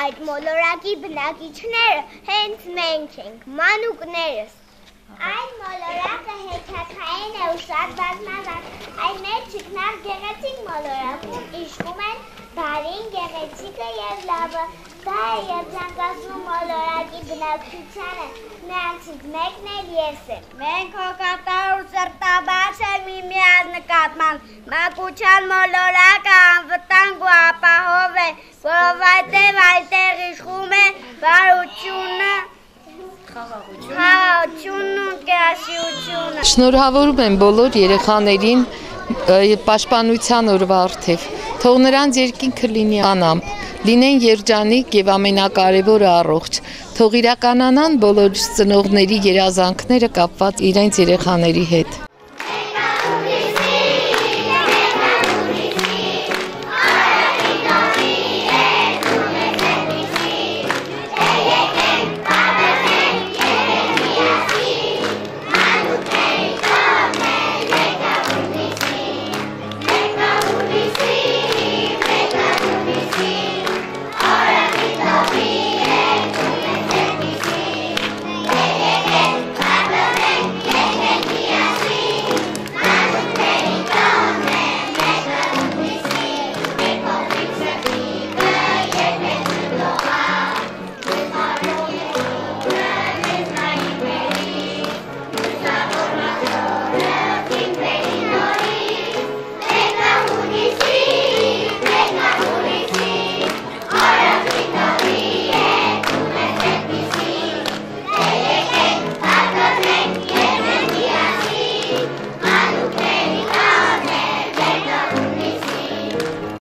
այդ մոլորակի բնակիչները հենց մենք ենք, մանուկներս։ Այդ մոլորակը հեքիաթային է ու շատ բազմազան, այդ մեր ճգնակ գեղեցիկ մոլորակում իշխում են բարին, գեղեցիկը և լավը, դա է և զանգացնում մոլորակի բնակչությանը, նրանցից մեկն էլ ես եմ։ Մենք հոգատար ու սրտաբաց ենք միմյանց նկատմամբ, մանկության մոլորակը անվտանգ ու ապահով է, որովհետև այդտեղ իշխում է բարությունը, խաղաղությունն ու կերասիությունը։ Շնորհավորում եմ բոլոր երեխաներին պաշտպանության օրվա առթև, թող նրանց երկինքը լինի անամպ, լինեն երջանիկ և ամենակարևորը առողջ, թող իրականանան բոլոր ծնողների երազանքները կապված իրենց երեխաների հետ։